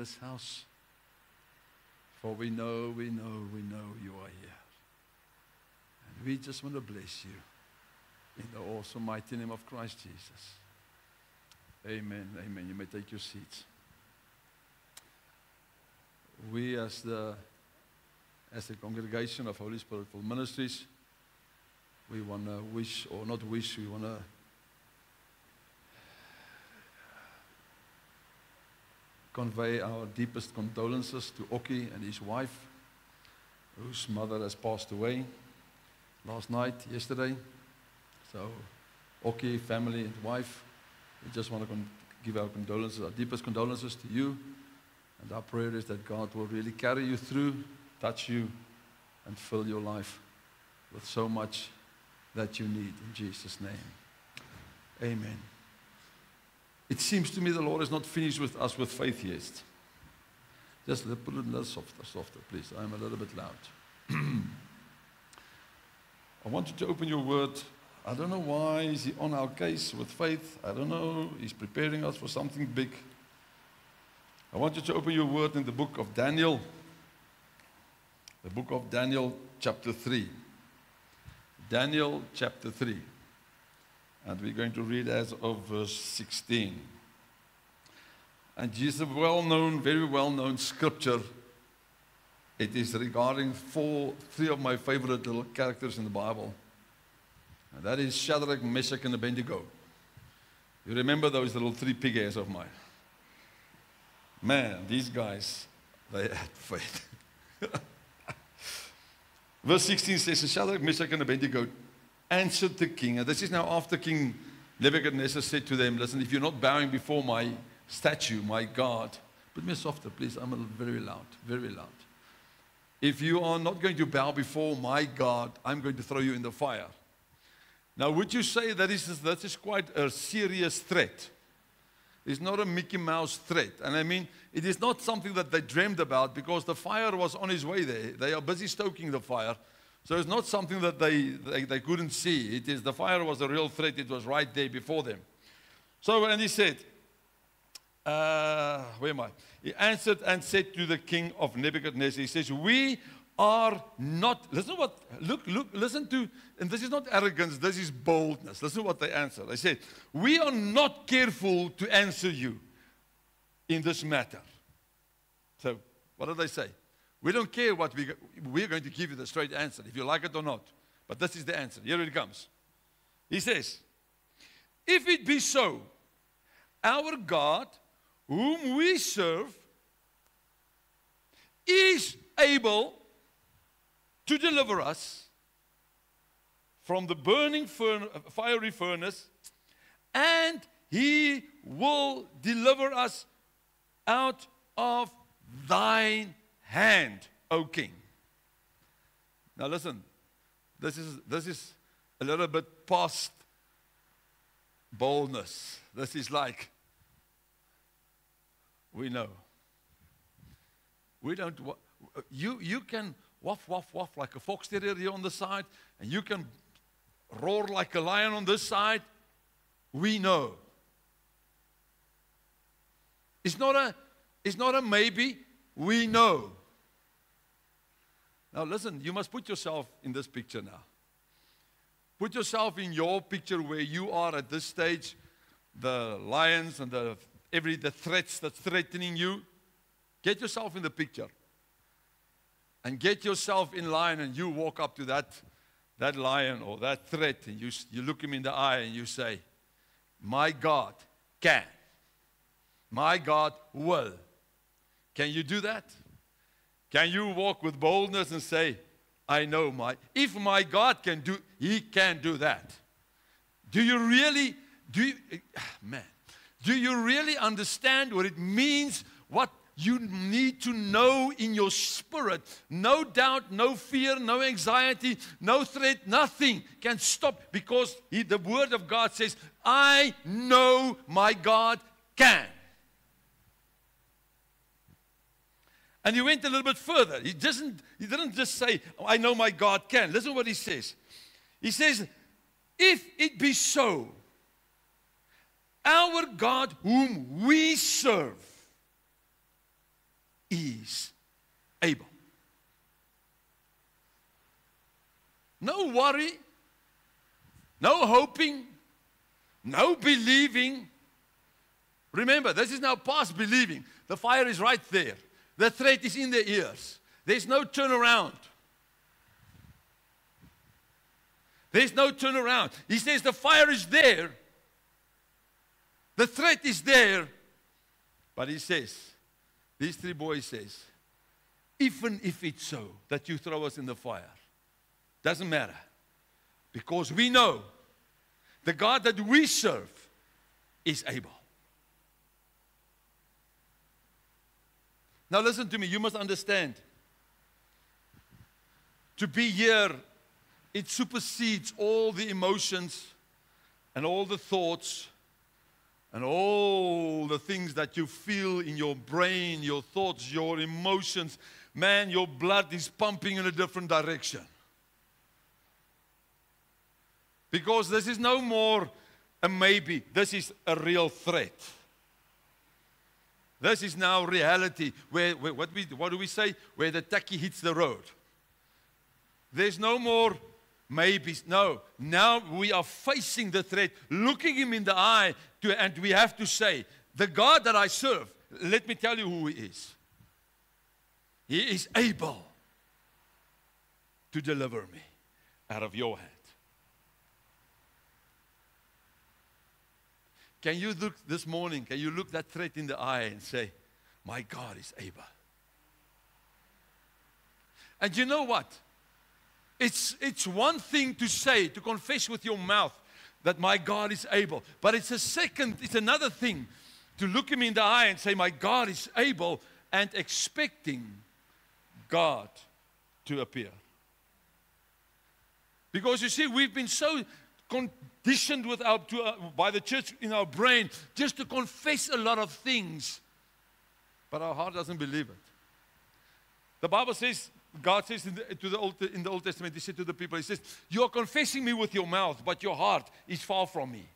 this house. For we know you are here. And we just want to bless you in the awesome mighty name of Christ Jesus. Amen, amen. You may take your seats. We as the congregation of Holy Spirit-filled Ministries, we want to wish, or not wish, we want to convey our deepest condolences to Oki and his wife, whose mother has passed away last night, yesterday. So, Oki, family and wife, we just want to give our condolences, our deepest condolences to you. And our prayer is that God will really carry you through, touch you, and fill your life with so much that you need in Jesus' name. Amen. It seems to me the Lord is not finished with us with faith yet. Just put it a little softer, please. I'm a little bit loud. I want you to open your word. I don't know why is he on our case with faith. I don't know. He's preparing us for something big. I want you to open your word in the book of Daniel. The book of Daniel, chapter 3. Daniel, chapter 3. And we're going to read as of verse 16. And this is a well-known, very well-known scripture. It is regarding three of my favorite little characters in the Bible. And that is Shadrach, Meshach, and Abednego. You remember those little three pig hairs of mine? Man, these guys, they had faith. Verse 16 says, Shadrach, Meshach, and Abednego answered the king. And this is now after King Nebuchadnezzar said to them, listen, if you're not bowing before my statue, my God, put me softer, please. I'm very loud, very loud. If you are not going to bow before my God, I'm going to throw you in the fire. Now, would you say that is quite a serious threat? It's not a Mickey Mouse threat. And I mean, it is not something that they dreamed about because the fire was on its way there. They are busy stoking the fire. So it's not something that they couldn't see. It is, the fire was a real threat. It was right there before them. So, and he said, where am I? He answered and said to the king of Nebuchadnezzar, he says, we are not, listen to, and this is not arrogance, this is boldness. Listen to what they answered. They said, we are not careful to answer you in this matter. So, what did they say? We don't care what we're going to give you the straight answer, if you like it or not. But this is the answer. Here it comes. He says, if it be so, our God, whom we serve, is able to deliver us from the burning fiery furnace, and he will deliver us out of thine hand, O king. Now listen, this is a little bit past boldness. This is like, we know. We don't, you can waff, waff, waff like a fox terrier here on the side, and you can roar like a lion on this side. We know. It's not a maybe. We know. Now listen, you must put yourself in this picture now. Put yourself in your picture where you are at this stage, the lions and the threats that's threatening you. Get yourself in the picture. And get yourself in line, and you walk up to that lion or that threat, and you look him in the eye and you say, my God can. My God will. Can you do that? Can you walk with boldness and say, I know if my God can do, he can do that. Do you really understand what it means, what you need to know in your spirit? No doubt, no fear, no anxiety, no threat, nothing can stop, because the word of God says, I know my God can. And he went a little bit further. He didn't just say, I know my God can. Listen to what he says. He says, if it be so, our God whom we serve is able. No worry, no hoping, no believing. Remember, this is now past believing. The fire is right there. The threat is in their ears. There's no turnaround. There's no turnaround. He says the fire is there. The threat is there. But he says, these three boys says, even if it's so that you throw us in the fire, doesn't matter. Because we know the God that we serve is able. Now listen to me, you must understand. To be here, it supersedes all the emotions and all the thoughts and all the things that you feel in your brain, your thoughts, your emotions. Man, your blood is pumping in a different direction. Because this is no more a maybe. This is a real threat. This is now reality. Where what do we say? Where the tacky hits the road. There's no more maybes. No. Now we are facing the threat, looking him in the eye, and we have to say, the God that I serve, let me tell you who he is. He is able to deliver me out of your hand. Can you look this morning, can you look that threat in the eye and say, my God is able? And you know what? It's one thing to say, to confess with your mouth that my God is able. But it's another thing to look him in the eye and say, my God is able, and expecting God to appear. Because you see, we've been so conditioned by the church in our brain just to confess a lot of things, but our heart doesn't believe it. The Bible says, God says in the Old Testament, he said to the people, he says, you are confessing me with your mouth, but your heart is far from me.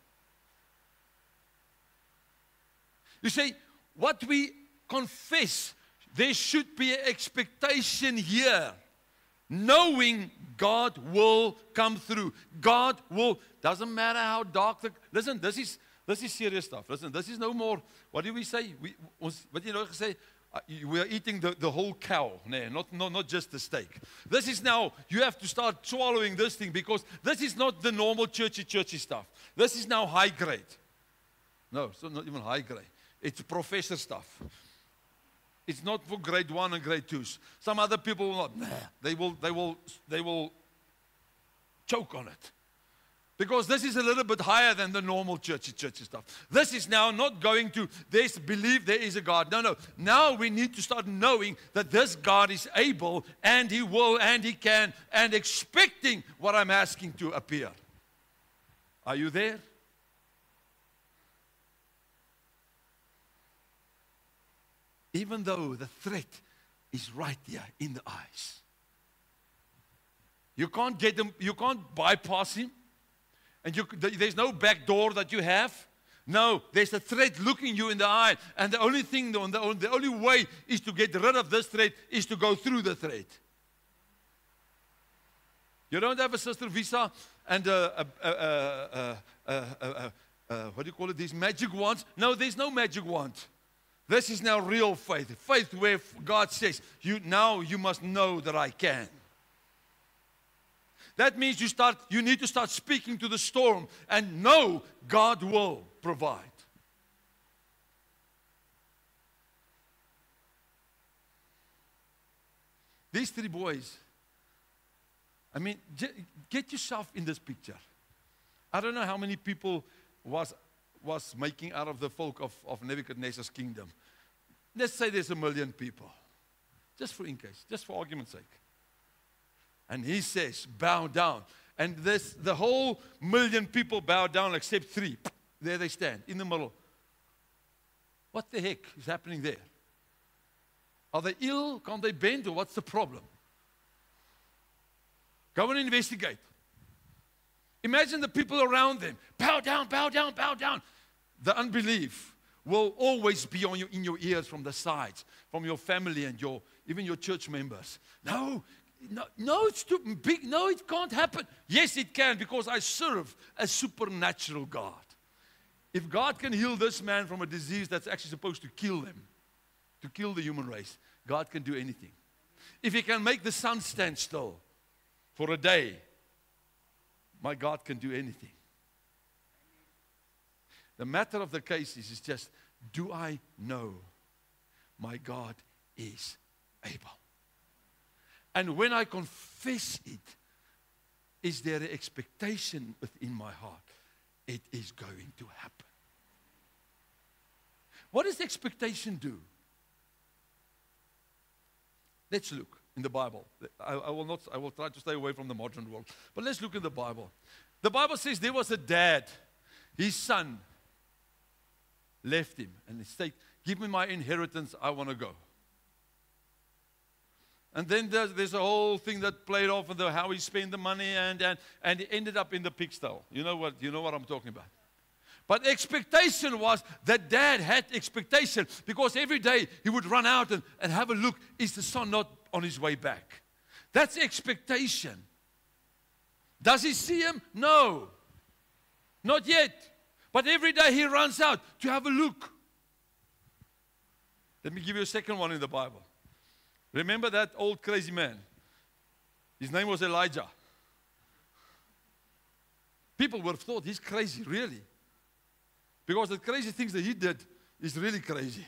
You see, what we confess, there should be an expectation here, knowing God will come through. God will, doesn't matter how dark listen, this is serious stuff. Listen, this is no more, what do we say? What you know, say, we are eating the whole cow, not just the steak. This is now, you have to start swallowing this thing, because this is not the normal churchy stuff. This is now high grade. No, it's not even high grade. It's professor stuff. It's not for grade 1 and grade 2s. Some other people will not. They will choke on it. Because this is a little bit higher than the normal churchy stuff. This is now not going to, believe there is a God. No. Now we need to start knowing that this God is able, and he will, and he can, and expecting what I'm asking to appear. Are you there? Even though the threat is right there in the eyes. You can't get him, you can't bypass him. And there's no back door that you have. No, there's a threat looking you in the eye. And the only thing, the only way is to get rid of this threat is to go through the threat. You don't have a sister visa and what do you call it, these magic wands? No, there's no magic wand. This is now real faith. Faith where God says, you must know that I can. That means you need to start speaking to the storm and know God will provide. These three boys, I mean, get yourself in this picture. I don't know how many people was making out of the folk of Nebuchadnezzar's kingdom. Let's say there's 1 million people. Just for in case, just for argument's sake. And he says, bow down. And the whole 1 million people bow down except 3. There they stand, in the middle. What the heck is happening there? Are they ill? Can't they bend? Or what's the problem? Go and investigate. Imagine the people around them. Bow down, bow down, bow down. The unbelief. will always be in your ears from the sides, from your family and even your church members. No, it's too big. No, it can't happen. Yes, it can, because I serve a supernatural God. If God can heal this man from a disease that's actually supposed to kill him, to kill the human race, God can do anything. If He can make the sun stand still for a day, my God can do anything. The matter of the case is just, do I know my God is able? And when I confess it, is there an expectation within my heart? It is going to happen. What does expectation do? Let's look in the Bible. I will try to stay away from the modern world. But let's look in the Bible. The Bible says there was a dad. His son left him. And he said, give me my inheritance, I want to go. And then there's a whole thing that played off of how he spent the money, and he ended up in the pig stall. You know what I'm talking about. But expectation was that dad had expectation, because every day he would run out and have a look. Is the son not on his way back? That's expectation. Does he see him? No. Not yet. But every day he runs out to have a look. Let me give you a second one in the Bible. Remember that old crazy man? His name was Elijah. People would have thought he's crazy, really. Because the crazy things that he did is really crazy.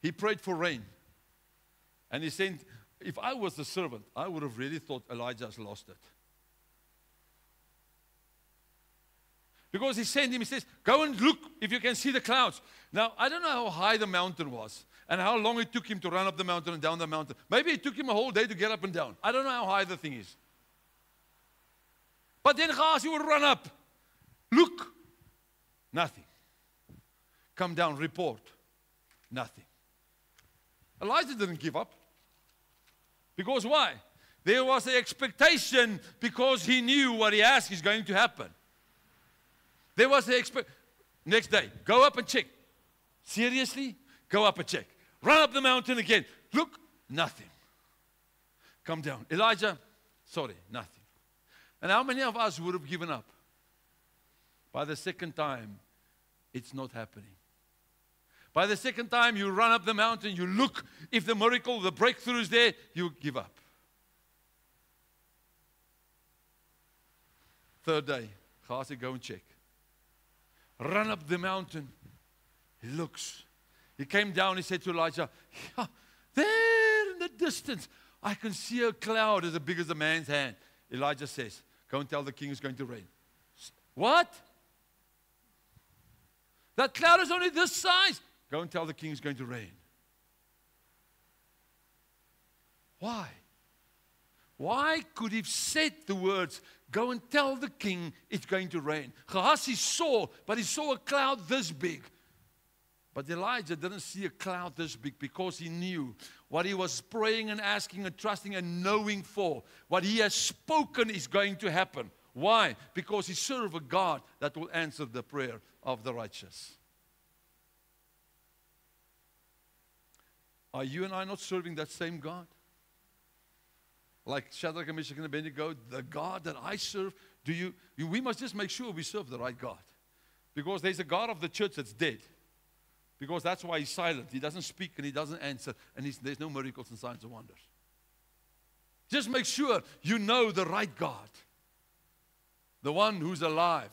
He prayed for rain. And he said, if I was the servant, I would have really thought Elijah's lost it. Because he sent him, he says, go and look if you can see the clouds. Now, I don't know how high the mountain was and how long it took him to run up the mountain and down the mountain. Maybe it took him a whole day to get up and down. I don't know how high the thing is. But then Gehazi would run up. Look. Nothing. Come down, report. Nothing. Elijah didn't give up. Because why? There was an expectation, because he knew what he asked is going to happen. There was an next day, go up and check. Seriously? Go up and check. Run up the mountain again. Look, nothing. Come down. Elijah, sorry, nothing. And how many of us would have given up? By the second time, it's not happening. By the second time you run up the mountain, you look, if the miracle, the breakthrough is there, you give up. Third day, Gehazi, go and check. Run up the mountain. He looks. He came down, he said to Elijah, yeah, there in the distance, I can see a cloud as big as a man's hand. Elijah says, go and tell the king it's going to rain. What? That cloud is only this size. Go and tell the king it's going to rain. Why? Why could he have said the words, go and tell the king it's going to rain? Gehazi saw, but he saw a cloud this big. But Elijah didn't see a cloud this big, because he knew what he was praying and asking and trusting and knowing for. What he has spoken is going to happen. Why? Because he serves a God that will answer the prayer of the righteous. Are you and I not serving that same God? Like Shadrach and Meshach and Abednego, the God that I serve, we must just make sure we serve the right God. Because there's a God of the church that's dead. Because that's why he's silent. He doesn't speak and he doesn't answer. And there's no miracles and signs and wonders. Just make sure you know the right God. The one who's alive.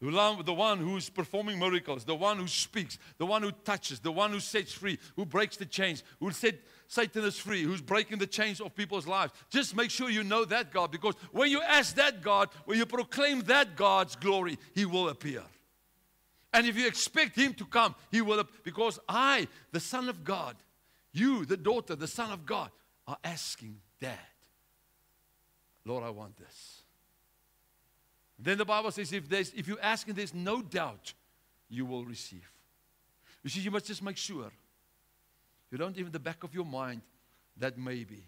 The one who's performing miracles. The one who speaks. The one who touches. The one who sets free. Who breaks the chains. Who set Satan is free. Who's breaking the chains of people's lives. Just make sure you know that God. Because when you ask that God, when you proclaim that God's glory, He will appear. And if you expect Him to come, He will. Because I, the Son of God, you, the daughter, the Son of God, are asking Dad, Lord, I want this. Then the Bible says, if you ask and there's no doubt, you will receive. You see, you must just make sure you don't even in the back of your mind that maybe.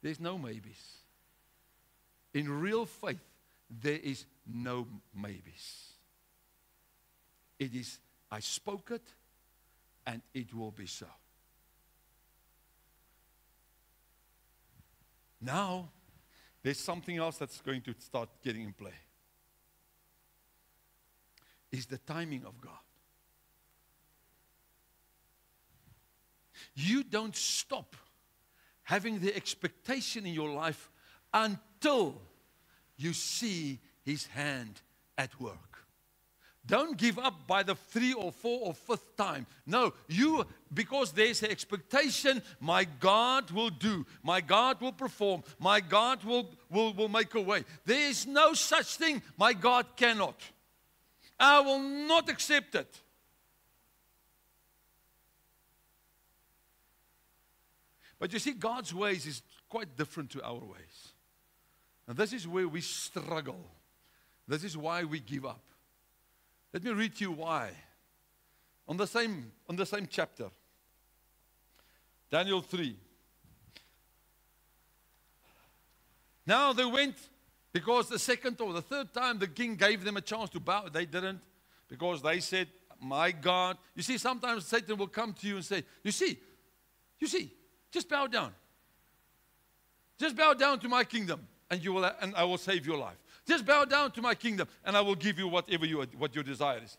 There's no maybes. In real faith, there is no maybes. It is, I spoke it, and it will be so. Now, there's something else that's going to start getting in play. Is the timing of God. You don't stop having the expectation in your life until you see His hand at work. Don't give up by the 3rd or 4th or 5th time. No, because there's an expectation, my God will do, my God will perform, my God will make a way. There is no such thing, my God cannot. I will not accept it. But you see, God's ways is quite different to our ways. And this is where we struggle. This is why we give up. Let me read you why. On the same chapter, Daniel 3. Now they went, because the 2nd or the 3rd time the king gave them a chance to bow. They didn't, because they said, my God. You see, sometimes Satan will come to you and say, you see, just bow down. Just bow down to my kingdom, and I will save your life. Just bow down to my kingdom, and I will give you what your desire is.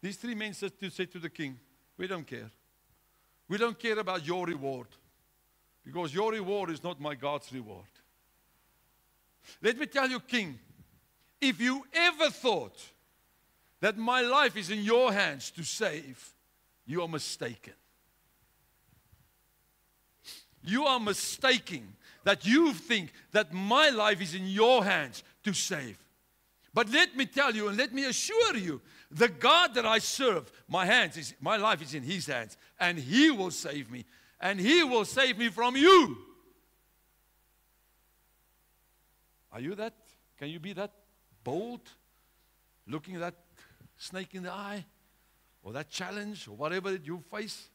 These 3 men said to the king, we don't care. We don't care about your reward, because your reward is not my God's reward. Let me tell you, king, if you ever thought that my life is in your hands to save, you are mistaken. You are mistaken that you think that my life is in your hands to save. But let me tell you and let me assure you, the God that I serve, my life is in His hands, and He will save me, and He will save me from you. Are you that? Can you be that bold, looking at that snake in the eye, or that challenge, or whatever that you face?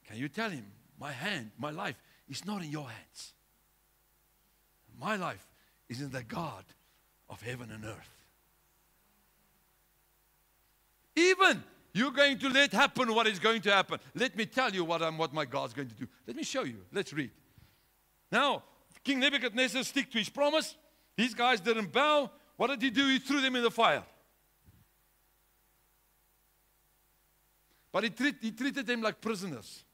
Can you tell Him, my life is not in your hands. My life is in the God of heaven and earth. Even you're going to let happen what is going to happen. Let me tell you what my God's going to do. Let me show you. Let's read. Now, King Nebuchadnezzar stick to his promise. These guys didn't bow. What did he do? He threw them in the fire. But he treated them like prisoners.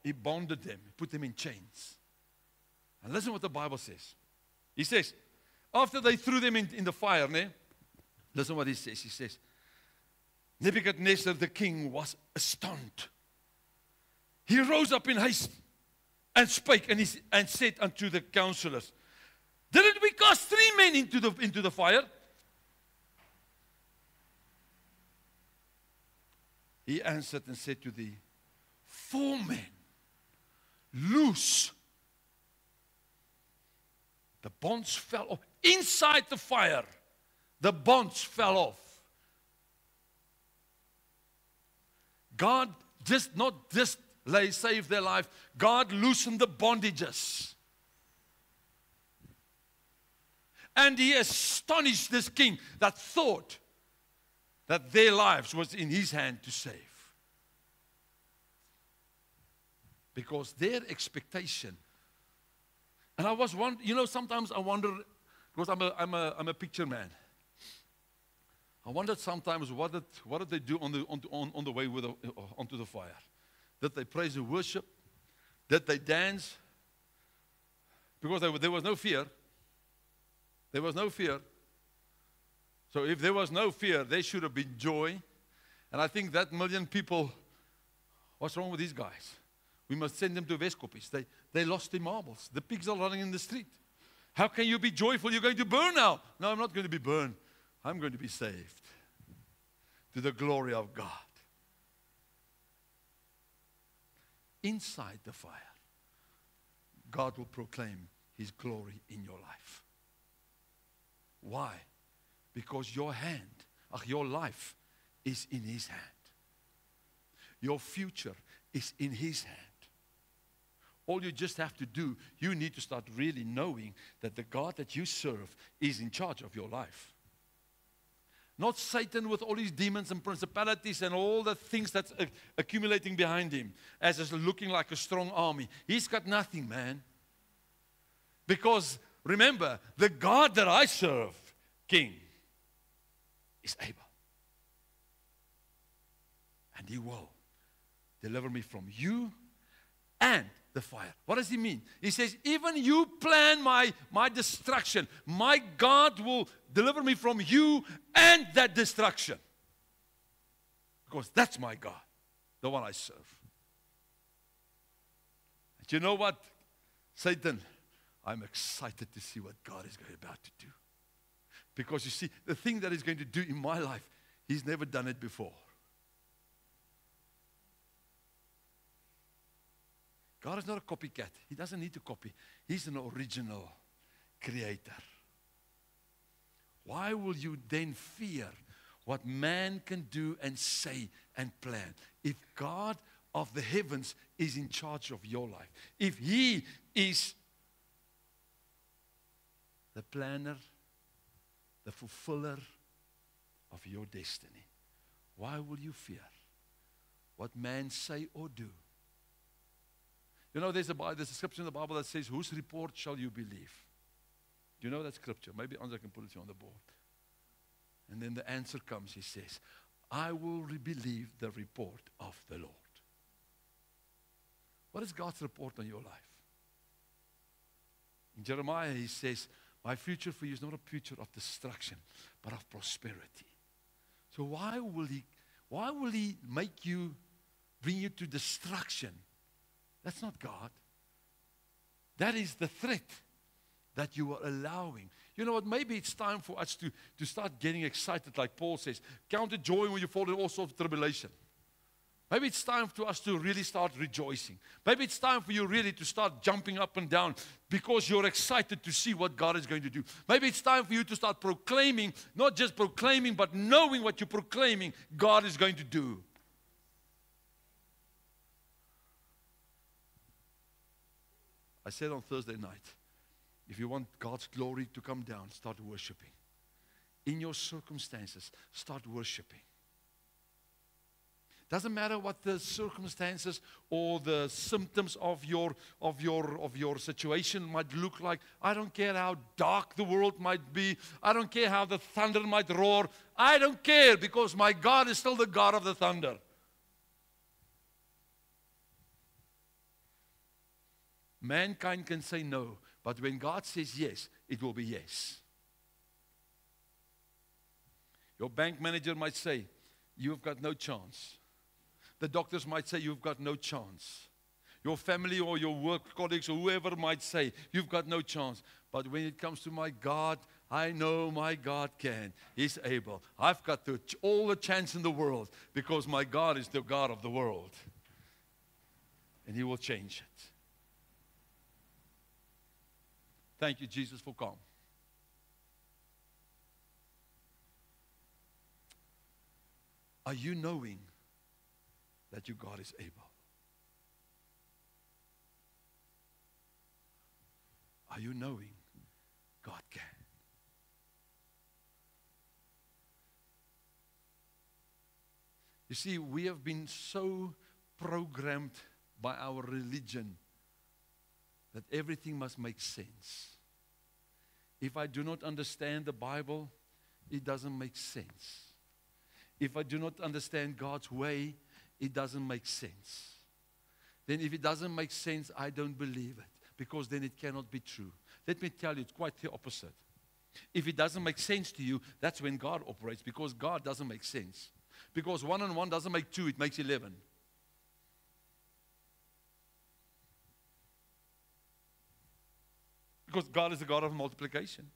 He bonded them. He put them in chains. And listen what the Bible says. He says, after they threw them in the fire, listen what he says. He says, Nebuchadnezzar the king was astonished. He rose up in haste and spake and said unto the counselors, didn't we cast 3 men into the fire? He answered and said to thee, 4 men, loose. The bonds fell off. Inside the fire, the bonds fell off. God not just saved their life. God loosened the bondages. And He astonished this king that thought that their lives was in His hand to save. Because their expectation, and I was wondering, sometimes I wonder, because I'm a picture man. I wondered sometimes what did they do on the way onto the fire? Did they praise and worship? Did they dance? Because there was no fear. There was no fear. So if there was no fear, there should have been joy. And I think that million people, what's wrong with these guys? We must send them to Weskoppies. They lost their marbles. The pigs are running in the street. How can you be joyful? You're going to burn now. No, I'm not going to be burned. I'm going to be saved to the glory of God. Inside the fire, God will proclaim His glory in your life. Why? Because your life is in His hand. Your future is in His hand. All you just have to do, you need to start really knowing that the God that you serve is in charge of your life. Not Satan with all his demons and principalities and all the things that's accumulating behind him as is looking like a strong army. He's got nothing, man. Because remember, the God that I serve, King, is able. And He will deliver me from you and the fire. What does He mean? He says, even you plan my destruction, my God will deliver me from you and that destruction. Because that's my God, the one I serve. And you know what, Satan? I'm excited to see what God is about to do. Because you see, the thing that He's going to do in my life, He's never done it before. God is not a copycat. He doesn't need to copy. He's an original creator. Why will you then fear what man can do and say and plan? If God of the heavens is in charge of your life, if He is the planner, the fulfiller of your destiny, why will you fear what man say or do? You know, there's a scripture in the Bible that says, whose report shall you believe? Do you know that scripture? Maybe Andre can put it on the board. And then the answer comes, he says, I will believe the report of the Lord. What is God's report on your life? In Jeremiah, he says, my future for you is not a future of destruction, but of prosperity. So why will he make you, bring you to destruction? That's not God. That is the threat that you are allowing. You know what? Maybe it's time for us to start getting excited, like Paul says. Count it joy when you fall in all sorts of tribulation. Maybe it's time for us to really start rejoicing. Maybe it's time for you really to start jumping up and down because you're excited to see what God is going to do. Maybe it's time for you to start proclaiming, not just proclaiming, but knowing what you're proclaiming God is going to do. I said on Thursday night, if you want God's glory to come down, start worshiping. In your circumstances, start worshiping. Doesn't matter what the circumstances or the symptoms of your situation might look like. I don't care how dark the world might be. I don't care how the thunder might roar. I don't care because my God is still the God of the thunder. Mankind can say no, but when God says yes, it will be yes. Your bank manager might say, you've got no chance. The doctors might say, you've got no chance. Your family or your work colleagues or whoever might say, you've got no chance. But when it comes to my God, I know my God can. He's able. I've got all the chance in the world because my God is the God of the world. And He will change it. Thank you, Jesus, for calm. Are you knowing that your God is able? Are you knowing God can? You see, we have been so programmed by our religion that everything must make sense. If I do not understand the Bible, it doesn't make sense. If I do not understand God's way, it doesn't make sense. Then if it doesn't make sense, I don't believe it, because then it cannot be true. Let me tell you, it's quite the opposite. If it doesn't make sense to you, that's when God operates, because God doesn't make sense. Because 1 and 1 doesn't make 2, it makes 11. Because God is the God of multiplication.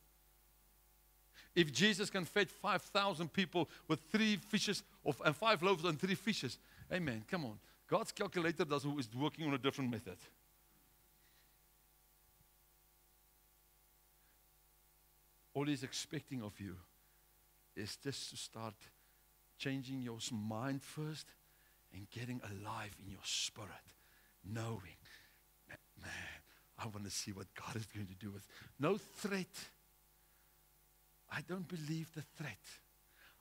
If Jesus can feed 5,000 people with 3 fishes and 5 loaves and 3 fishes, amen, come on. God's calculator is working on a different method. All He's expecting of you is just to start changing your mind first and getting alive in your spirit, knowing, man, I want to see what God is going to do with no threat. I don't believe the threat.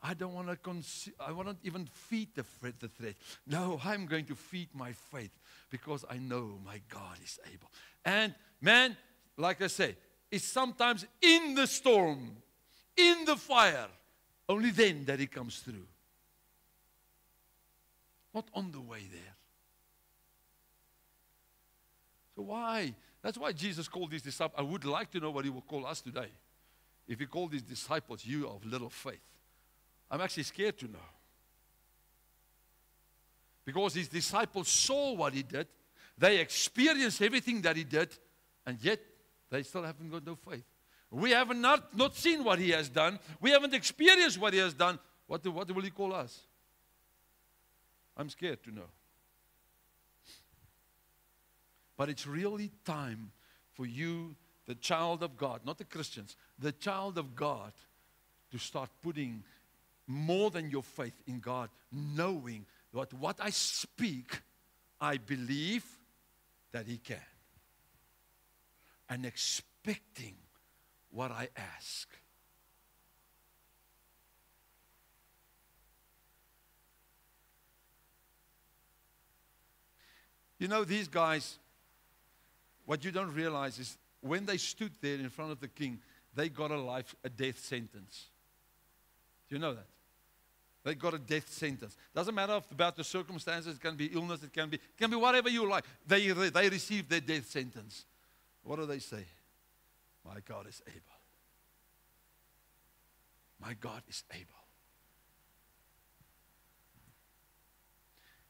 I don't want to I won't even feed the threat. No, I'm going to feed my faith because I know my God is able. And man, like I say, it's sometimes in the storm, in the fire, only then that He comes through. Not on the way there. So why? That's why Jesus called these disciples. I would like to know what He will call us today. If He called these disciples, you of little faith. I'm actually scared to know. Because His disciples saw what He did. They experienced everything that He did. And yet, they still haven't got no faith. We have not seen what He has done. We haven't experienced what He has done. What will He call us? I'm scared to know. But it's really time for you, the child of God, not the Christians, the child of God, to start putting more than your faith in God, knowing that what I speak, I believe that He can. And expecting what I ask. You know, these guys, what you don't realize is when they stood there in front of the king, they got a death sentence. Do you know that? They got a death sentence. Doesn't matter about the circumstances. It can be illness. It can be whatever you like. They received their death sentence. What do they say? My God is able. My God is able.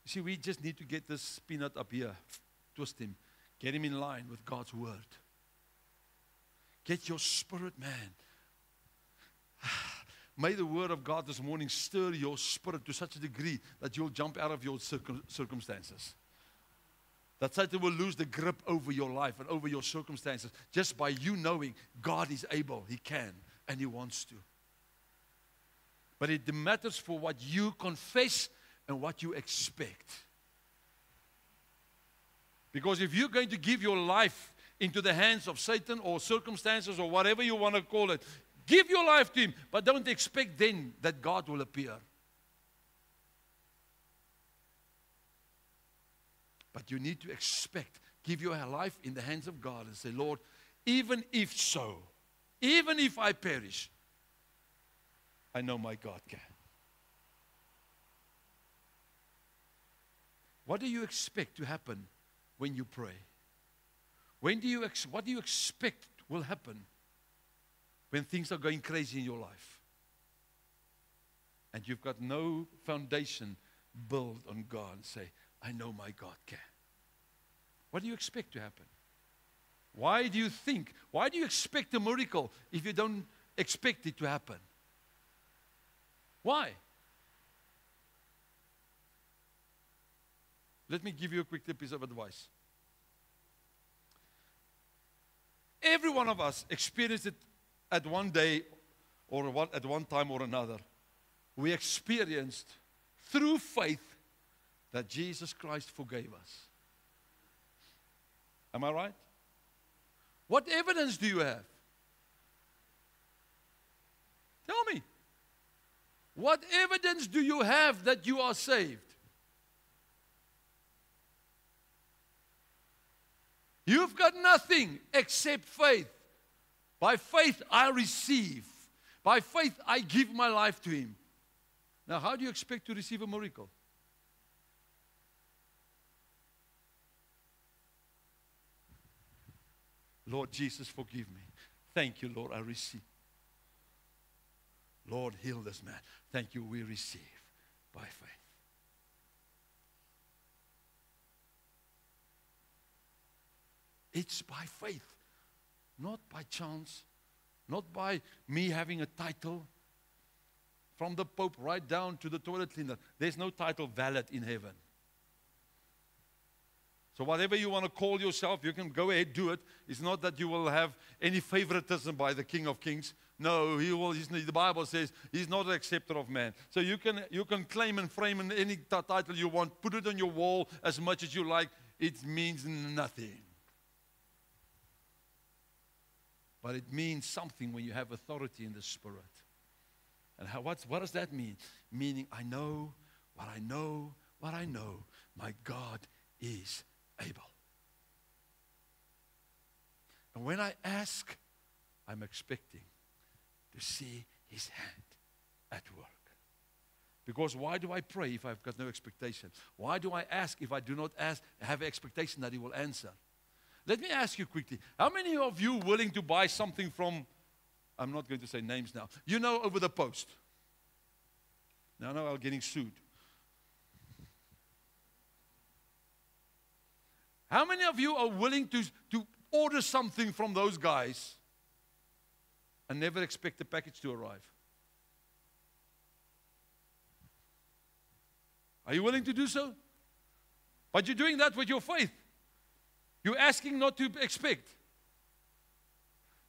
You see, we just need to get this peanut up here, twist him, get him in line with God's word. Get your spirit, man. May the word of God this morning stir your spirit to such a degree that you'll jump out of your circumstances. That Satan will lose the grip over your life and over your circumstances just by you knowing God is able, He can, and He wants to. But it matters for what you confess and what you expect. Because if you're going to give your life into the hands of Satan or circumstances or whatever you want to call it, give your life to him, but don't expect then that God will appear. But you need to expect, give your life in the hands of God and say, Lord, even if so, even if I perish, I know my God can. What do you expect to happen when you pray? What do you expect will happen when things are going crazy in your life? And you've got no foundation built on God and say, I know my God can. What do you expect to happen? Why do you expect a miracle if you don't expect it to happen? Why? Let me give you a quick piece of advice. Every one of us experienced it at one day or at one time or another. We experienced through faith that Jesus Christ forgave us. Am I right? What evidence do you have? Tell me. What evidence do you have that you are saved? You've got nothing except faith. By faith I receive. By faith I give my life to Him. Now, how do you expect to receive a miracle? Lord Jesus, forgive me. Thank you, Lord, I receive. Lord, heal this man. Thank you, we receive by faith. It's by faith, not by chance, not by me having a title. From the Pope right down to the toilet cleaner, there's no title valid in heaven. So whatever you want to call yourself, you can go ahead, do it. It's not that you will have any favoritism by the King of Kings. No, the Bible says He's not an acceptor of man. So you can claim and frame any title you want, put it on your wall as much as you like. It means nothing. but it means something when you have authority in the Spirit. And what does that mean? Meaning, I know what I know, what I know. My God is able. And when I ask, I'm expecting to see His hand at work. Because why do I pray if I've got no expectation? Why do I ask if I do not have expectation that He will answer? Let me ask you quickly, how many of you are willing to buy something from, I'm not going to say names now, you know, over the post? Now I'm getting sued. How many of you are willing to order something from those guys and never expect the package to arrive? Are you willing to do so? But you're doing that with your faith. You're asking not to expect.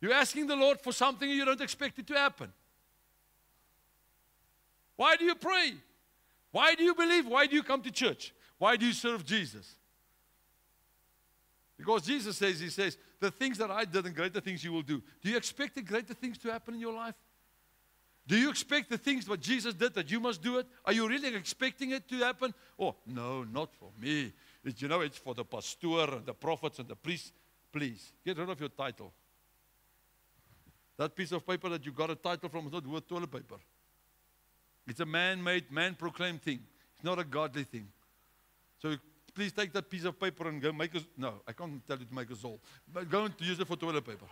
You're asking the Lord for something you don't expect it to happen. Why do you pray? Why do you believe? Why do you come to church? Why do you serve Jesus? Because Jesus says, He says, the things that I did and greater things you will do. Do you expect the greater things to happen in your life? Do you expect the things what Jesus did that you must do it? Are you really expecting it to happen? Oh, no, not for me. It's for the pastor and the prophets and the priests. Please, get rid of your title. That piece of paper that you got a title from is not worth toilet paper. It's a man-made, man-proclaimed thing. It's not a godly thing. So please take that piece of paper and go make no, I can't tell you to make a soul. But go and use it for toilet paper.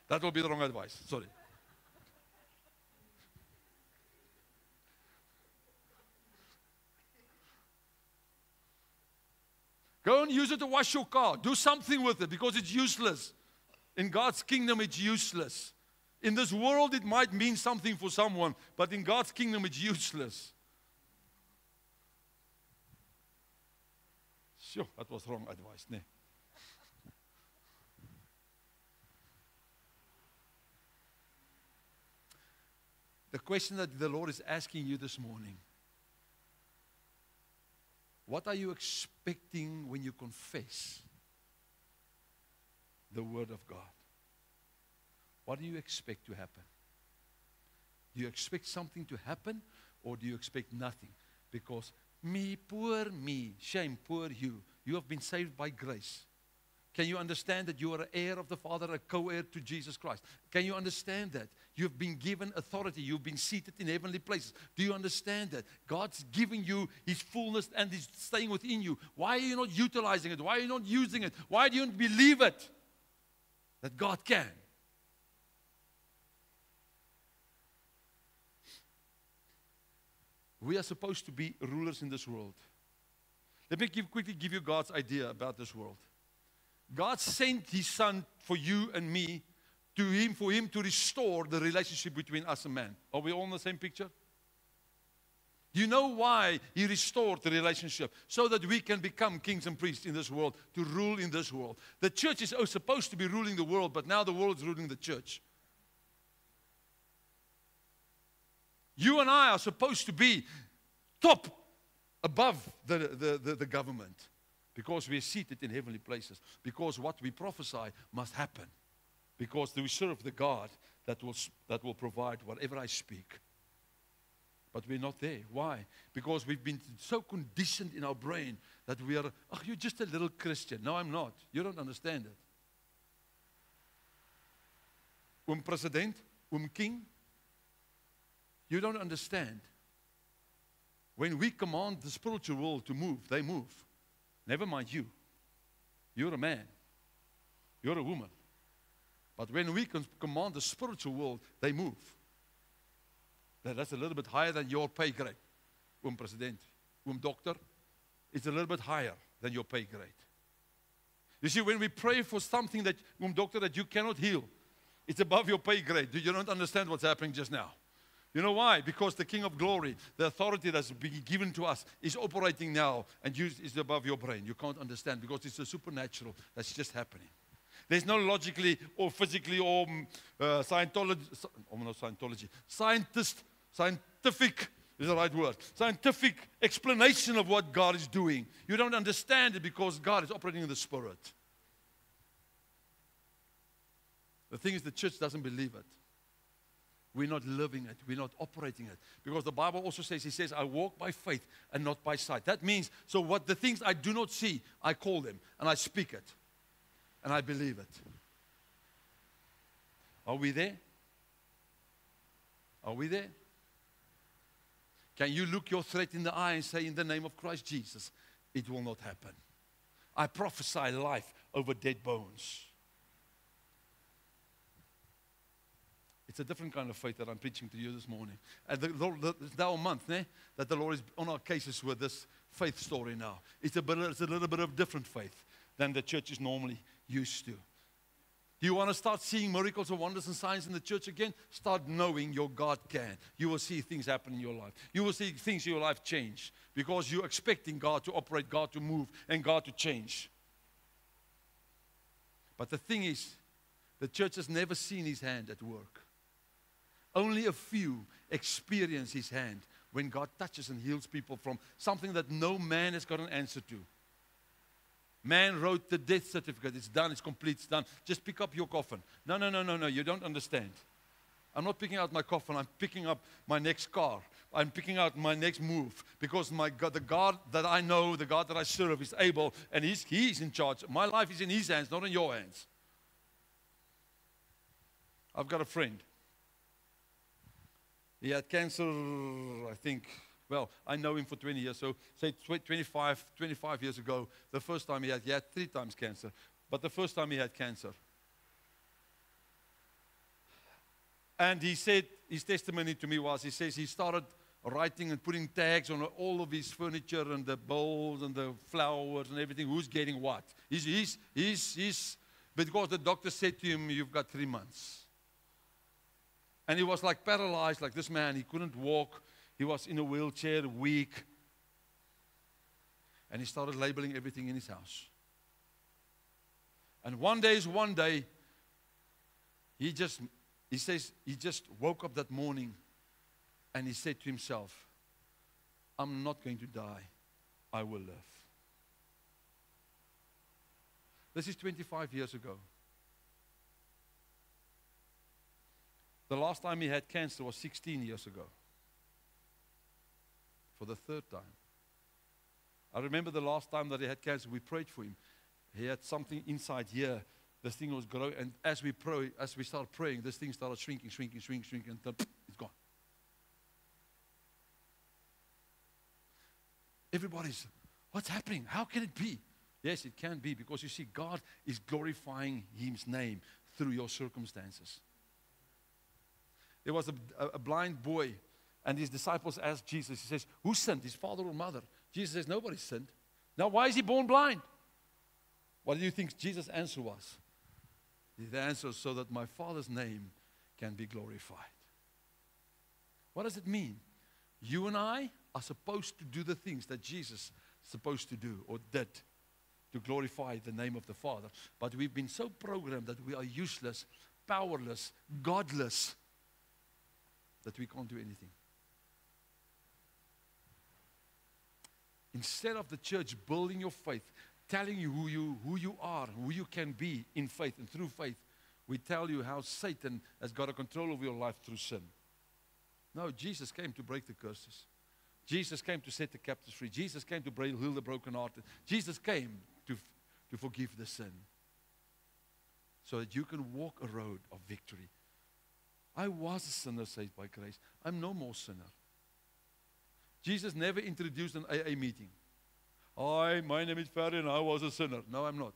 That will be the wrong advice. Sorry. Go and use it to wash your car. Do something with it because it's useless. In God's kingdom, it's useless. In this world, it might mean something for someone, but in God's kingdom, it's useless. Sure, that was wrong advice, ne? The question that the Lord is asking you this morning, what are you expecting when you confess the Word of God? What do you expect to happen? Do you expect something to happen or do you expect nothing? Because me, poor me, shame, poor you. You have been saved by grace. Can you understand that you are an heir of the Father, a co-heir to Jesus Christ? Can you understand that? You've been given authority. You've been seated in heavenly places. Do you understand that? God's giving you His fullness and He's staying within you. Why are you not utilizing it? Why are you not using it? Why do you not believe it? That God can. We are supposed to be rulers in this world. Let me quickly give you God's idea about this world. God sent His Son for you and me, for Him to restore the relationship between us and man. Are we all in the same picture? Do you know why He restored the relationship? So that we can become kings and priests in this world, to rule in this world. The church is supposed to be ruling the world, but now the world is ruling the church. You and I are supposed to be top above the government. Because we are seated in heavenly places. Because what we prophesy must happen. Because we serve the God that will provide whatever I speak. But we're not there. Why? Because we've been so conditioned in our brain that we are, oh, you're just a little Christian. No, I'm not. You don't understand it. President, king, you don't understand. When we command the spiritual world to move, they move. Never mind you. You're a man. You're a woman. But when we command the spiritual world, they move. That's a little bit higher than your pay grade. President, doctor, it's a little bit higher than your pay grade. You see, when we pray for something that, doctor, that you cannot heal, it's above your pay grade. You don't understand what's happening just now. You know why? Because the King of Glory, the authority that's been given to us, is operating now and is above your brain. You can't understand because it's a supernatural that's just happening. There's no logically or physically or scientific is the right word. Scientific explanation of what God is doing. You don't understand it because God is operating in the Spirit. The thing is, the church doesn't believe it. We're not living it. We're not operating it. Because the Bible also says, He says, I walk by faith and not by sight. That means, so what the things I do not see, I call them and I speak it. And I believe it. Are we there? Are we there? Can you look your threat in the eye and say, in the name of Christ Jesus, it will not happen? I prophesy life over dead bones. It's a different kind of faith that I'm preaching to you this morning. And it's now a month that the Lord is on our cases with this faith story now. It's a little bit of different faith than the church is normally used to. Do you want to start seeing miracles and wonders and signs in the church again? Start knowing your God can. You will see things happen in your life. You will see things in your life change because you're expecting God to operate, God to move, and God to change. But the thing is, the church has never seen His hand at work. Only a few experience His hand when God touches and heals people from something that no man has got an answer to. Man wrote the death certificate. It's done. It's complete. It's done. Just pick up your coffin. No. You don't understand. I'm not picking out my coffin. I'm picking up my next car. I'm picking out my next move. Because my God, the God that I know, the God that I serve is able. And He's in charge. My life is in His hands, not in your hands. I've got a friend. He had cancer, I think. Well, I know him for 20 years, so say 25 years ago, the first time he had 3 times cancer. But the first time he had cancer. And he said, his testimony to me was, he says he started writing and putting tags on all of his furniture and the bowls and the flowers and everything, who's getting what. Because the doctor said to him, you've got 3 months. And he was like paralyzed, like this man, he couldn't walk. He was in a wheelchair, weak. And he started labeling everything in his house. And one day, he says, he just woke up that morning and he said to himself, I'm not going to die. I will live. This is 25 years ago. The last time he had cancer was 16 years ago. For the 3rd time. I remember the last time that he had cancer, we prayed for him. He had something inside here. This thing was growing, and as we started praying, this thing started shrinking, until it's gone. Everybody's, what's happening? How can it be? Yes, it can be, because you see, God is glorifying His name through your circumstances. There was a blind boy. And his disciples asked Jesus, he says, who sinned, his father or mother? Jesus says, nobody sinned. Now, why is he born blind? What do you think Jesus' answer was? The answer is so that my Father's name can be glorified. What does it mean? You and I are supposed to do the things that Jesus is supposed to do or did to glorify the name of the Father. But we've been so programmed that we are useless, powerless, godless, that we can't do anything. Instead of the church building your faith, telling you who you are, who you can be in faith and through faith, we tell you how Satan has got a control of your life through sin. No, Jesus came to break the curses. Jesus came to set the captives free. Jesus came to heal the brokenhearted. Jesus came to forgive the sin so that you can walk a road of victory. I was a sinner saved by grace. I'm no more sinner. Jesus never introduced an AA meeting. Hi, my name is Ferry and I was a sinner. No, I'm not.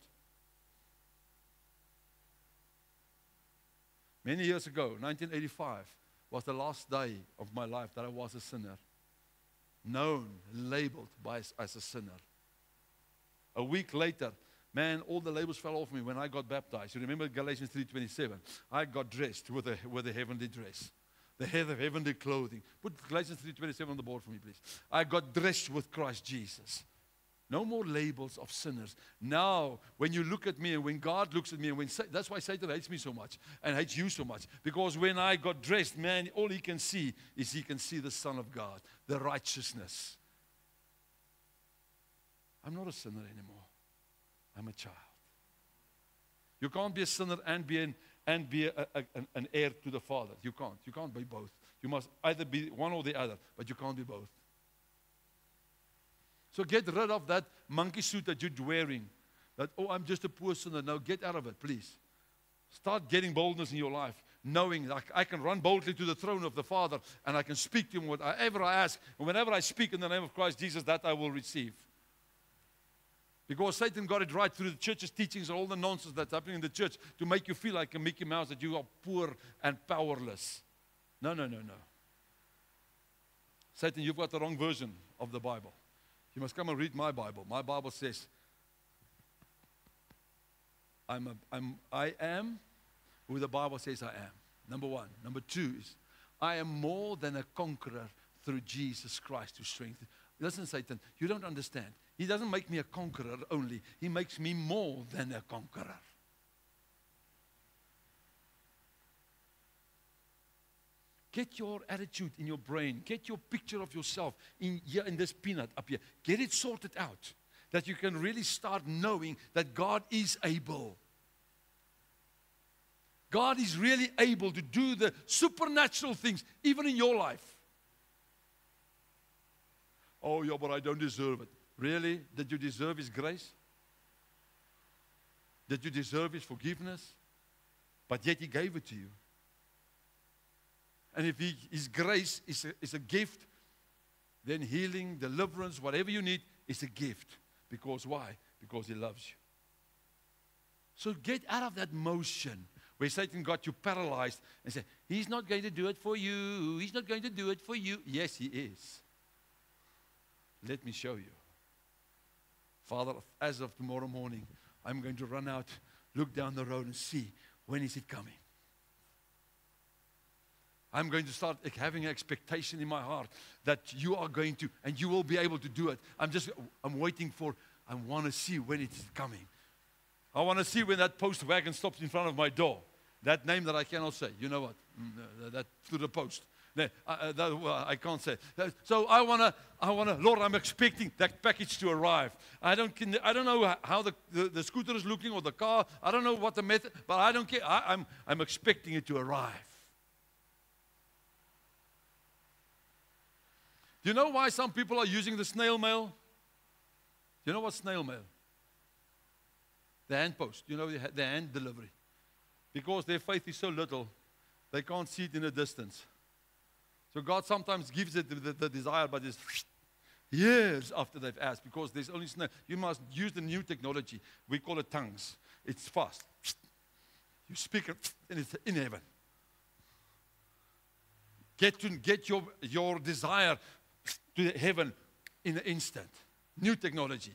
Many years ago, 1985, was the last day of my life that I was a sinner. Known, labeled as a sinner. A week later, man, all the labels fell off me when I got baptized. You remember Galatians 3:27? I got dressed with a heavenly dress. The head of heavenly clothing. Put Galatians 3:27 on the board for me, please. I got dressed with Christ Jesus. No more labels of sinners. Now, when you look at me and when God looks at me, and that's why Satan hates me so much and hates you so much. Because when I got dressed, man, all he can see is he can see the Son of God, the righteousness. I'm not a sinner anymore. I'm a child. You can't be a sinner and be an heir to the Father. You can't. You can't be both. You must either be one or the other, but you can't be both. So get rid of that monkey suit that you're wearing. That, oh, I'm just a poor sinner. No, get out of it, please. Start getting boldness in your life, knowing that I can run boldly to the throne of the Father and I can speak to Him whatever I ask. And whenever I speak in the name of Christ Jesus, that I will receive. Because Satan got it right through the church's teachings and all the nonsense that's happening in the church to make you feel like a Mickey Mouse, that you are poor and powerless. No, no, no, no. Satan, you've got the wrong version of the Bible. You must come and read my Bible. My Bible says, I am who the Bible says I am. Number one. Number two is, I am more than a conqueror through Jesus Christ who strengthens. Listen, Satan, you don't understand. He doesn't make me a conqueror only. He makes me more than a conqueror. Get your attitude in your brain. Get your picture of yourself in this peanut up here. Get it sorted out. That you can really start knowing that God is able. God is really able to do the supernatural things, even in your life. Oh, yeah, but I don't deserve it. Really? Did you deserve His grace? Did you deserve His forgiveness? But yet He gave it to you. And if His grace is a gift, then healing, deliverance, whatever you need is a gift. Because why? Because He loves you. So get out of that motion where Satan got you paralyzed and say, He's not going to do it for you. He's not going to do it for you. Yes, He is. Let me show you. Father, as of tomorrow morning, I'm going to run out, look down the road and see when is it coming. I'm going to start having an expectation in my heart that you are going to, and you will be able to do it. I'm waiting for, I want to see when it's coming. I want to see when that post wagon stops in front of my door. That name that I cannot say. You know what? That through the post. I can't say. So I wanna, Lord, I'm expecting that package to arrive. I don't know how the scooter is looking or the car. I don't know what the method, but I don't care. I'm expecting it to arrive. Do you know why some people are using the snail mail? Do you know what snail mail? The hand post. You know, the hand delivery. Because their faith is so little, they can't see it in a distance. So God sometimes gives it the desire, but it's years after they've asked, because there's only snail. You must use the new technology. We call it tongues. It's fast. You speak it, and it's in heaven. Get your desire to heaven in an instant. New technology.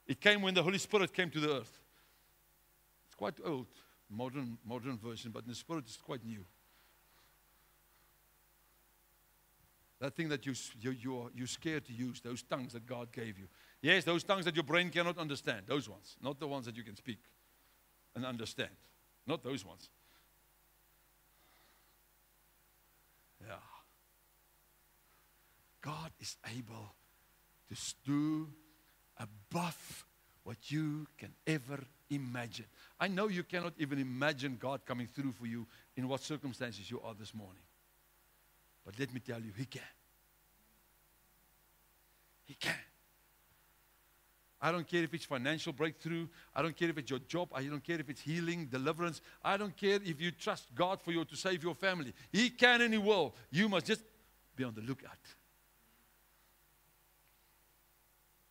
It came when the Holy Spirit came to the earth. It's quite old, modern version, but in the Spirit it's quite new. That thing that you're scared to use, those tongues that God gave you. Yes, those tongues that your brain cannot understand, those ones. Not the ones that you can speak and understand. Not those ones. Yeah. God is able to do above what you can ever imagine. I know you cannot even imagine God coming through for you in what circumstances you are this morning. But let me tell you, He can. He can. I don't care if it's financial breakthrough. I don't care if it's your job. I don't care if it's healing, deliverance. I don't care if you trust God for you to save your family. He can and He will. You must just be on the lookout.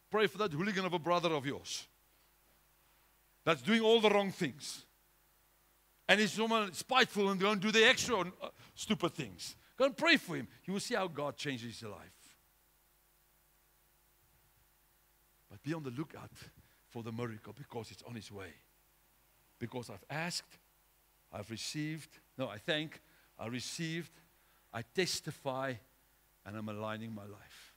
Pray for that hooligan of a brother of yours that's doing all the wrong things. And he's someone spiteful and going to do the extra stupid things. Go and pray for him. You will see how God changes your life. But be on the lookout for the miracle, because it's on its way. Because I've asked, I've received, I thank, I received, I testify, and I'm aligning my life.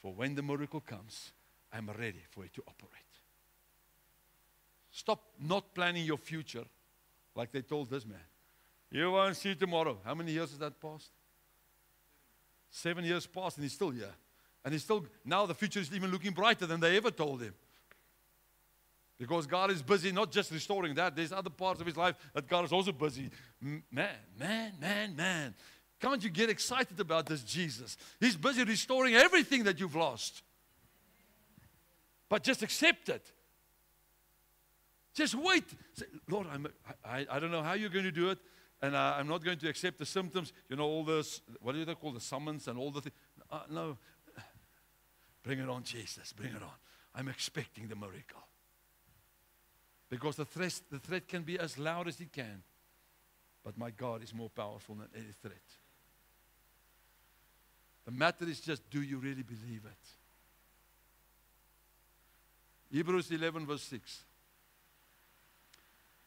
For when the miracle comes, I'm ready for it to operate. Stop not planning your future like they told this man. You won't see tomorrow. How many years has that passed? 7 years passed and he's still here. And he's still, now the future is even looking brighter than they ever told him. Because God is busy not just restoring that. There's other parts of his life that God is also busy. Man. Can't you get excited about this Jesus? He's busy restoring everything that you've lost. But just accept it. Just wait. Say, Lord, I don't know how you're going to do it. And I'm not going to accept the symptoms. You know, all this, what do they call the summons and all the things. No. Bring it on, Jesus. Bring it on. I'm expecting the miracle. Because the threat can be as loud as it can. But my God is more powerful than any threat. The matter is just, do you really believe it? Hebrews 11 verse 6.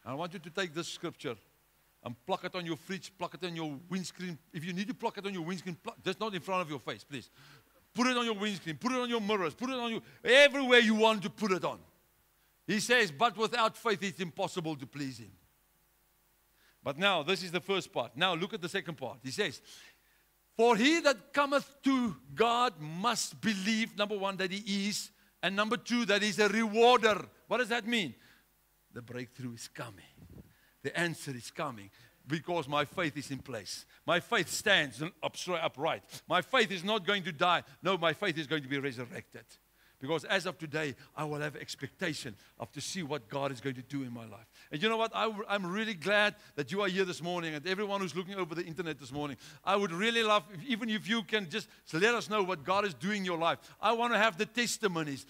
I want you to take this scripture and pluck it on your fridge, pluck it on your windscreen. If you need to pluck it on your windscreen, just not in front of your face, please. Put it on your windscreen, put it on your mirrors, put it on everywhere you want to put it on. He says, but without faith it's impossible to please Him. But now, this is the first part. Now look at the second part. He says, for he that cometh to God must believe, number one, that He is, and number two, that He's a rewarder. What does that mean? The breakthrough is coming. The answer is coming because my faith is in place. My faith stands upright. My faith is not going to die. No, my faith is going to be resurrected. Because as of today, I will have expectation of to see what God is going to do in my life. And you know what? I'm really glad that you are here this morning, and everyone who's looking over the internet this morning. I would really love, even if you can just let us know what God is doing in your life. I want to have the testimonies.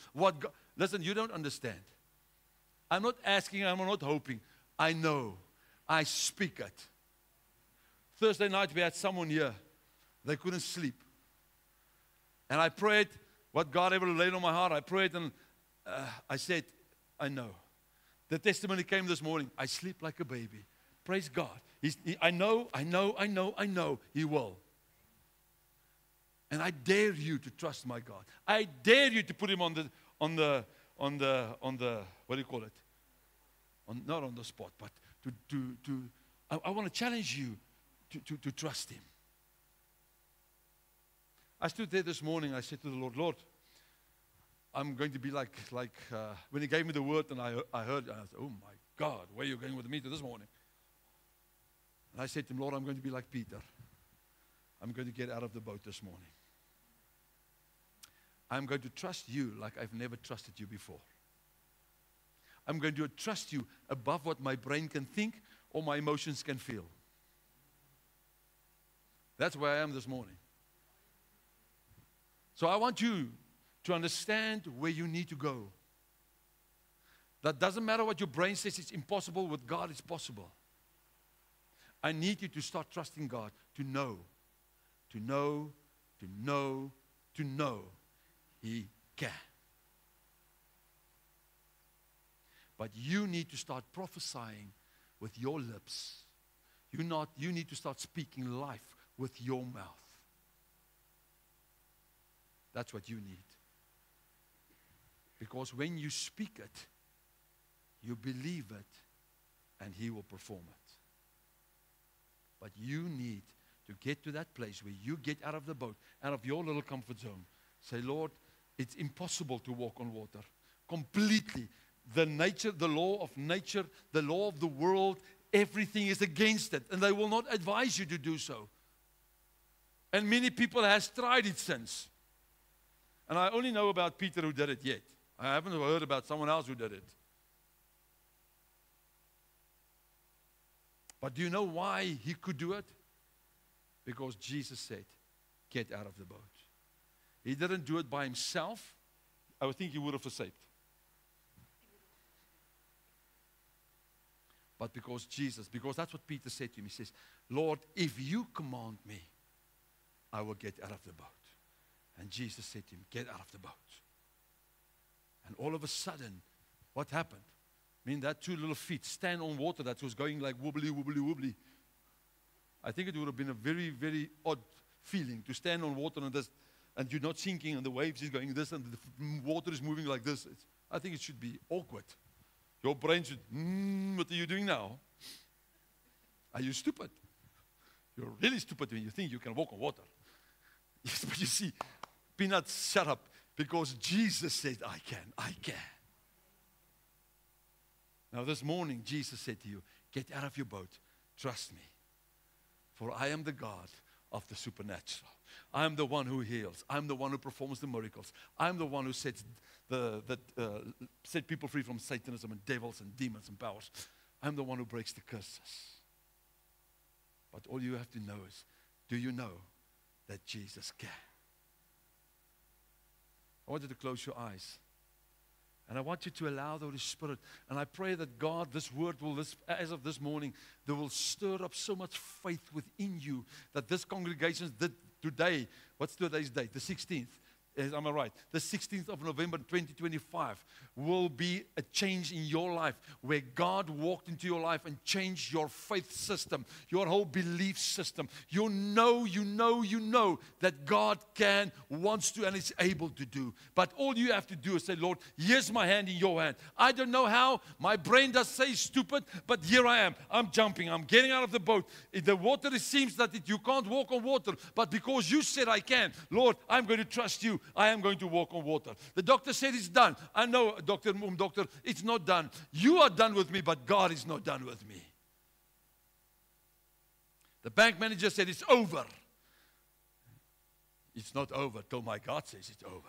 Listen, you don't understand. I'm not asking, I'm not hoping. I know. I speak it. Thursday night we had someone here. They couldn't sleep. And I prayed what God ever laid on my heart. I prayed and I said, I know. The testimony came this morning. I sleep like a baby. Praise God. I know. He will. And I dare you to trust my God. I dare you to put Him on the what do you call it? Not on the spot, but I want to challenge you to trust Him. I stood there this morning, I said to the Lord, Lord, I'm going to be like when He gave me the word and I heard, and I said, oh my God, where are you going with me to this morning? And I said to Him, Lord, I'm going to be like Peter. I'm going to get out of the boat this morning. I'm going to trust You like I've never trusted You before. I'm going to trust You above what my brain can think or my emotions can feel. That's where I am this morning. So I want you to understand where you need to go. That doesn't matter what your brain says it's impossible, with God it's possible. I need you to start trusting God, to know He can. But you need to start prophesying with your lips. You need to start speaking life with your mouth. That's what you need. Because when you speak it, you believe it, and He will perform it. But you need to get to that place where you get out of the boat, out of your little comfort zone. Say, Lord, it's impossible to walk on water. Completely. The law of nature, the law of the world, everything is against it. And they will not advise you to do so. And many people have tried it since. And I only know about Peter who did it yet. I haven't heard about someone else who did it. But do you know why he could do it? Because Jesus said, get out of the boat. He didn't do it by himself. I would think he would have escaped. But because that's what Peter said to him. He says, Lord, if You command me, I will get out of the boat. And Jesus said to him, get out of the boat. And all of a sudden, what happened? I mean, that two little feet stand on water that was going like wobbly, wobbly, wobbly. I think it would have been a very, very odd feeling to stand on water and just and you're not sinking and the waves is going this and the water is moving like this. I think it should be awkward. Your brain should, what are you doing now? Are you stupid? You're really stupid when you think you can walk on water. Yes, but you see, Peanuts, shut up, because Jesus said, I can. Now this morning, Jesus said to you, get out of your boat, trust me, for I am the God of the supernatural. I am the one who heals. I'm the one who performs the miracles. I'm the one who set people free from Satanism and devils and demons and powers. I'm the one who breaks the curses. But all you have to know is, do you know that Jesus can? I want you to close your eyes. And I want you to allow the Holy Spirit. And I pray that God, this word will, as of this morning, they will stir up so much faith within you that this congregation today, what's today's date? The 16th. Am I right? The 16th of November 2025 will be a change in your life where God walked into your life and changed your faith system, your whole belief system. You know that God can, wants to, and is able to do. But all you have to do is say, Lord, here's my hand in your hand. I don't know how. My brain does say stupid, but here I am. I'm jumping. I'm getting out of the boat. In the water, it seems that you can't walk on water. But because you said I can, Lord, I'm going to trust you. I am going to walk on water. The doctor said it's done. I know, doctor, it's not done. You are done with me, but God is not done with me. The bank manager said it's over. It's not over till my God says it's over.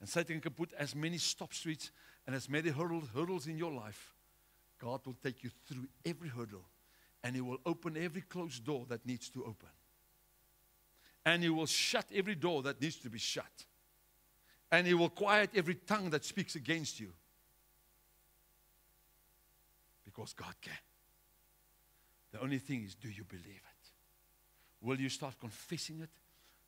And Satan can put as many stop streets and as many hurdles in your life. God will take you through every hurdle, and He will open every closed door that needs to open. And He will shut every door that needs to be shut. And He will quiet every tongue that speaks against you. Because God can. The only thing is, do you believe it? Will you start confessing it?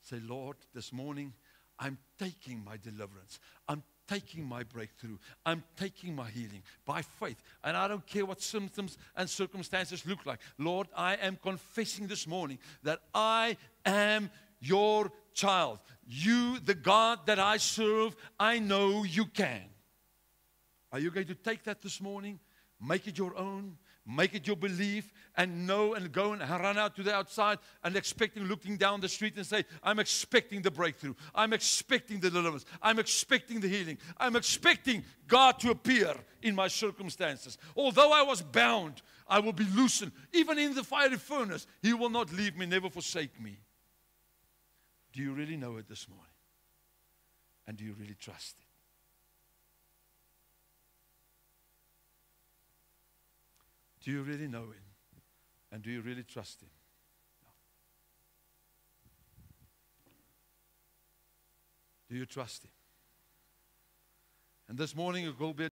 Say, Lord, this morning, I'm taking my deliverance. I'm taking my breakthrough. I'm taking my healing by faith. And I don't care what symptoms and circumstances look like. Lord, I am confessing this morning that I am your child. You, the God that I serve, I know you can. Are you going to take that this morning? Make it your own. Make it your belief, and know and go and run out to the outside and looking down the street and say, I'm expecting the breakthrough. I'm expecting the deliverance. I'm expecting the healing. I'm expecting God to appear in my circumstances. Although I was bound, I will be loosened. Even in the fiery furnace, He will not leave me, never forsake me. Do you really know it this morning? And do you really trust it? Do you really know Him? And do you really trust Him? No. Do you trust Him? And this morning it will be